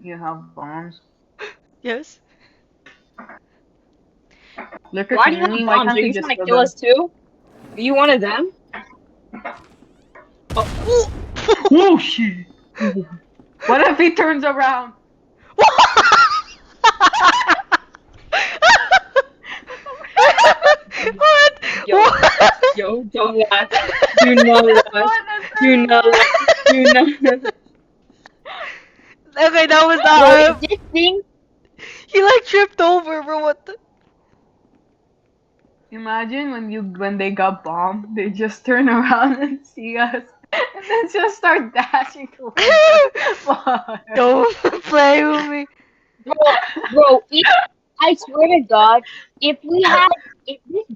You have bombs. Yes. Look Why at do you have me. Why bombs? can't Are we you just trying to kill kill them? us too? Are you one of them? Oh, Oh shit! What if he turns around? What? yo, What? yo, don't laugh. Do not laugh. What is Do not laugh. that? Do not. Okay, that was Bro, not. if this thing, He like tripped over, bro. What the? Imagine when they got bombed, they just turn around and see us, and then just start dashing towards us. Fuck. Don't play with me. bro, bro, if I swear to God, if we had, if this